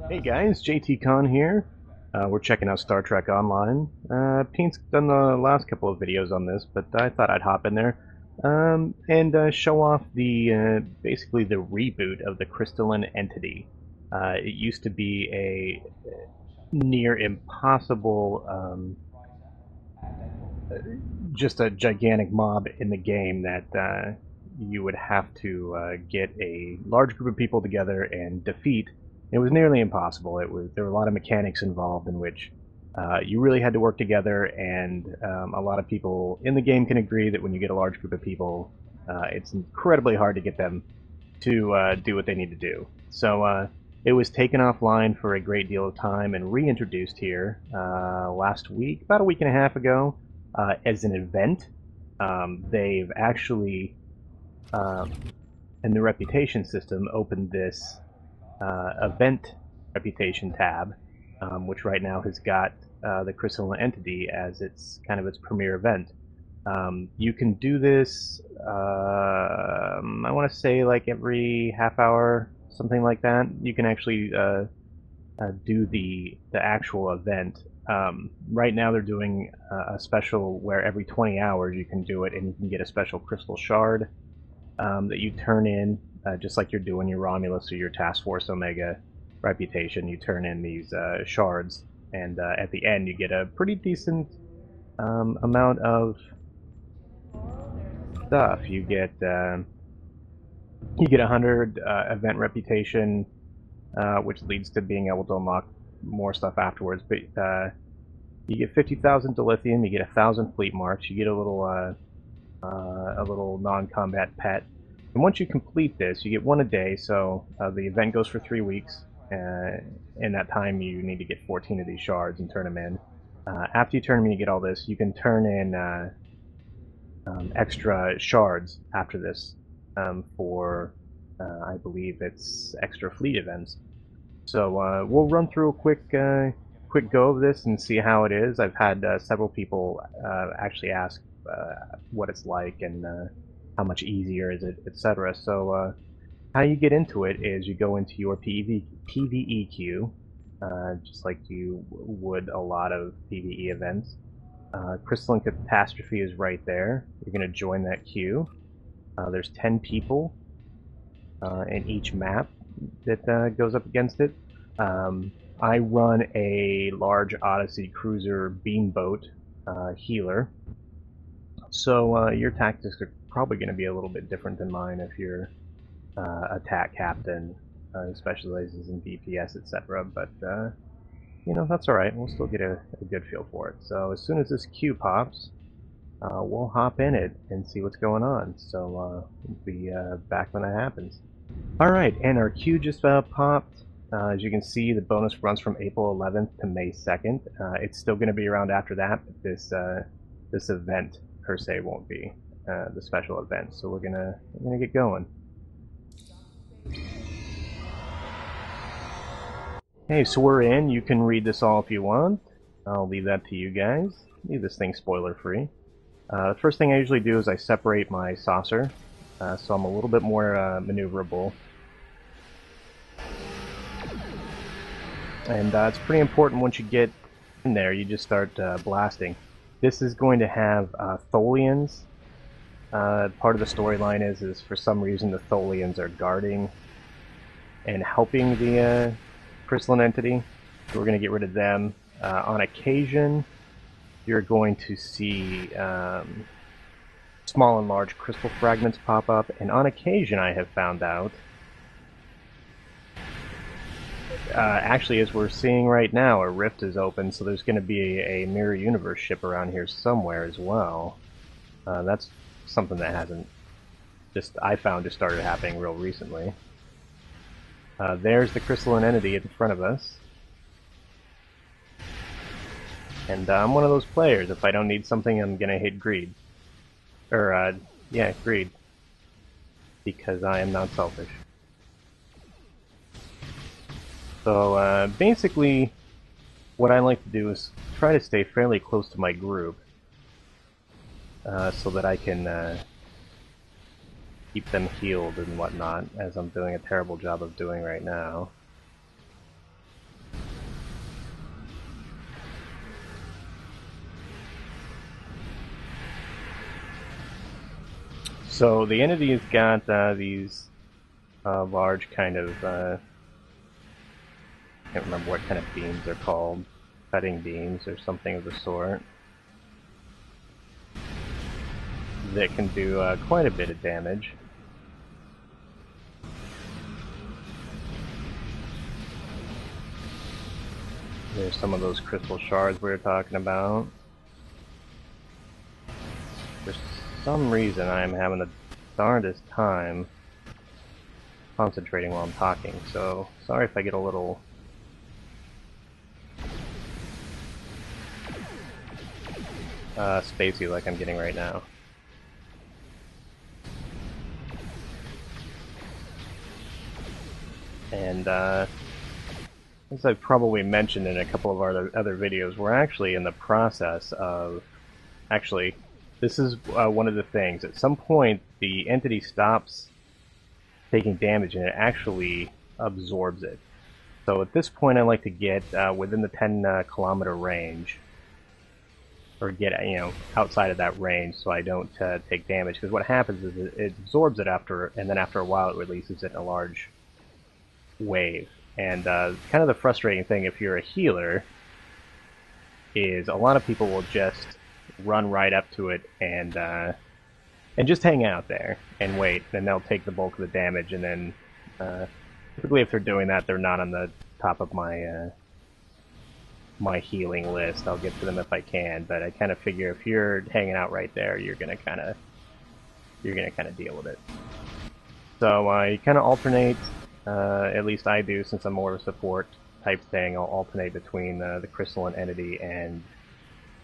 Hey guys, JT Con here. We're checking out Star Trek Online. Peen's done the last couple of videos on this, but I thought I'd hop in there and show off the basically the reboot of the Crystalline entity. It used to be a near impossible, just a gigantic mob in the game that you would have to get a large group of people together and defeat. It was nearly impossible. There were a lot of mechanics involved in which you really had to work together, and a lot of people in the game can agree that when you get a large group of people, it's incredibly hard to get them to do what they need to do. So it was taken offline for a great deal of time and reintroduced here last week, about a week and a half ago, as an event. They've actually, in the reputation system, opened this event reputation tab, which right now has got the Crystalline Entity as its kind of its premier event. You can do this, I want to say like every half hour, something like that. You can actually do the actual event. Right now they're doing a special where every 20 hours you can do it, and you can get a special crystal shard that you turn in, just like you're doing your Romulus or your Task Force Omega reputation. You turn in these shards, and at the end you get a pretty decent amount of stuff. You get 100 event reputation, which leads to being able to unlock more stuff afterwards. But you get 50,000 dilithium, you get 1,000 fleet marks, you get a little non-combat pet. And once you complete this, you get one a day, so the event goes for 3 weeks. In that time, you need to get 14 of these shards and turn them in. After you turn them in, you get all this. You can turn in extra shards after this for, I believe it's extra fleet events. So we'll run through a quick go of this and see how it is. I've had several people actually ask what it's like and how much easier is it, etc. So how you get into it is you go into your PvE queue, just like you would a lot of PvE events. Crystalline Catastrophe is right there. You're going to join that queue. There's 10 people in each map that goes up against it. I run a large Odyssey cruiser beamboat healer, so your tactics are probably going to be a little bit different than mine if you're attack captain who specializes in DPS, etc. But that's all right. We'll still get a good feel for it. So as soon as this queue pops, we'll hop in it and see what's going on. So we'll be back when that happens. All right, and our queue just popped. As you can see, the bonus runs from April 11th to May 2nd. It's still going to be around after that, but this event per se won't be the special event. So we're gonna get going. Hey, so we're in. You can read this all if you want. I'll leave that to you guys. Leave this thing spoiler free. The first thing I usually do is I separate my saucer, so I'm a little bit more maneuverable. And it's pretty important once you get in there, you just start blasting. This is going to have Tholians. Part of the storyline is for some reason the Tholians are guarding and helping the Crystalline Entity. So we're going to get rid of them. On occasion, you're going to see small and large crystal fragments pop up, and on occasion I have found out, actually as we're seeing right now, a rift is open, so there's going to be a mirror universe ship around here somewhere as well. That's something that hasn't I found just started happening real recently. There's the Crystalline Entity in front of us. And I'm one of those players, if I don't need something, I'm gonna hit greed. Or, yeah, greed. Because I am not selfish. So, basically, what I like to do is try to stay fairly close to my group. So that I can keep them healed and whatnot, as I'm doing a terrible job of doing right now. So the entity's got these large kind of, I can't remember what kind of beams they're called, cutting beams or something of the sort, that can do quite a bit of damage. There's some of those crystal shards we were talking about. For some reason, I'm having the darndest time concentrating while I'm talking, so sorry if I get a little spacey like I'm getting right now. And as I've probably mentioned in a couple of our other videos, we're actually in the process of... Actually, this is one of the things. At some point, the entity stops taking damage and it actually absorbs it. So at this point, I like to get within the 10 kilometer range, or get outside of that range, so I don't take damage. Because what happens is it absorbs it and then after a while, it releases it in a large wave. And kind of the frustrating thing, if you're a healer, is a lot of people will just run right up to it and just hang out there and wait. Then they'll take the bulk of the damage, and then typically, if they're doing that, they're not on the top of my my healing list. I'll get to them if I can, but I kind of figure if you're hanging out right there, you're gonna kind of deal with it. So you kind of alternate. At least I do, since I'm more of a support type thing. I'll alternate between the crystalline entity and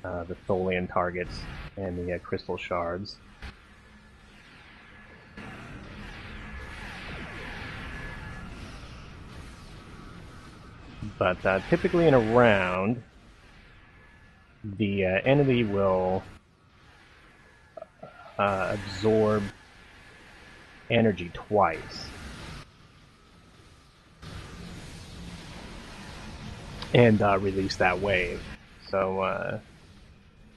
the Tholian targets and the crystal shards. But typically in a round, the entity will absorb energy twice. And release that wave. So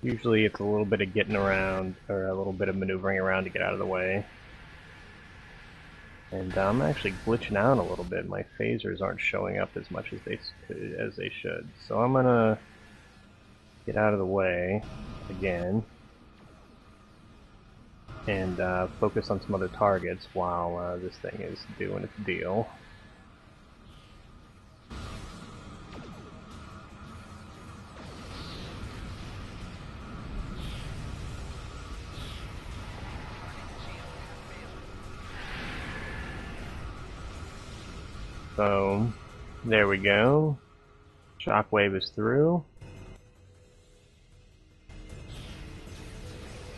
usually it's a little bit of getting around, or a little bit of maneuvering around to get out of the way. And I'm actually glitching out a little bit. My phasers aren't showing up as much as they should. So I'm gonna get out of the way again and focus on some other targets while this thing is doing its deal. So, there we go. Shockwave is through.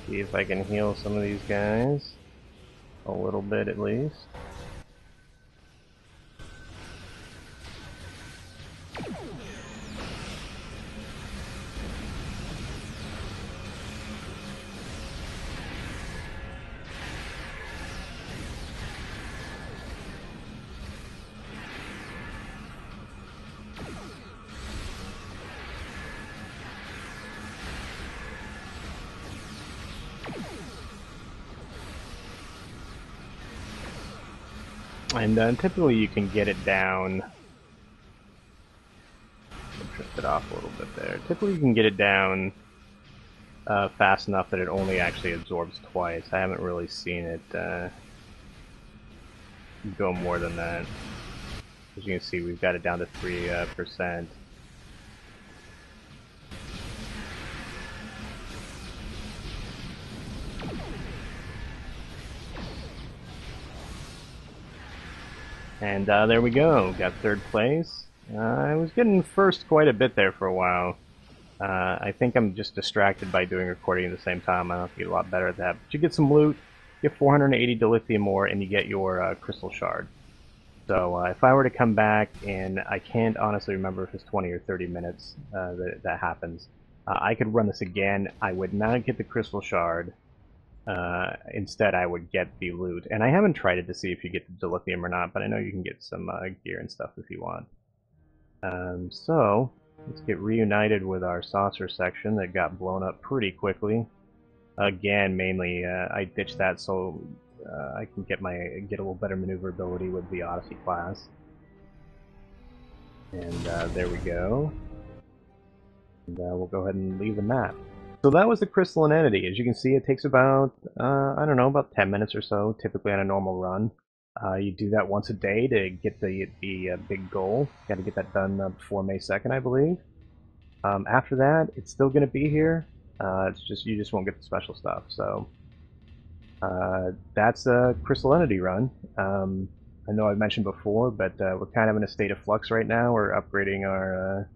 See if I can heal some of these guys. A little bit at least. And typically you can get it down. Drift it off a little bit there. Typically you can get it down fast enough that it only actually absorbs twice. I haven't really seen it go more than that. As you can see, we've got it down to 3%. And there we go, got third place. I was getting first quite a bit there for a while. I think I'm just distracted by doing recording at the same time. I don't have to get a lot better at that. But you get some loot, you get 480 dilithium ore, and you get your crystal shard. So if I were to come back, and I can't honestly remember if it's 20 or 30 minutes that happens, I could run this again. I would not get the crystal shard. Instead, I would get the loot. And I haven't tried it to see if you get the dilithium or not, but I know you can get some gear and stuff if you want. So, let's get reunited with our saucer section that got blown up pretty quickly. Again, mainly I ditched that so I can get a little better maneuverability with the Odyssey class. And there we go. And we'll go ahead and leave the map. So that was the Crystalline entity. As you can see, it takes about, I don't know, about 10 minutes or so, typically on a normal run. You do that once a day to get the big goal. Got to get that done before May 2nd, I believe. After that, it's still going to be here. It's just you just won't get the special stuff. So that's a Crystal Entity run. I know I've mentioned before, but we're kind of in a state of flux right now. We're upgrading our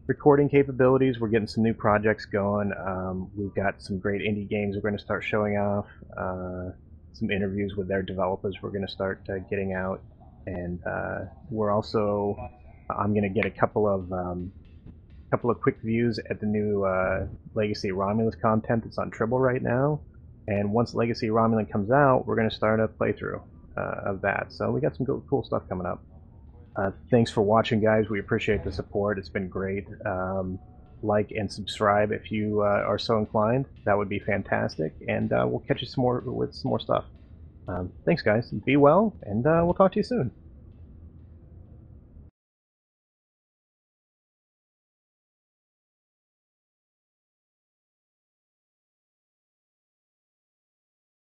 recording capabilities. We're getting some new projects going. We've got some great indie games we're going to start showing off. Some interviews with their developers we're going to start getting out. And we're also, I'm going to get a couple of quick views at the new Legacy Romulus content that's on Tribble right now. And once Legacy Romulan comes out, we're going to start a playthrough of that. So we got some cool stuff coming up. Thanks for watching, guys. We appreciate the support. It's been great. Like and subscribe if you are so inclined. That would be fantastic. And we'll catch you with some more stuff. Thanks, guys. Be well, and we'll talk to you soon.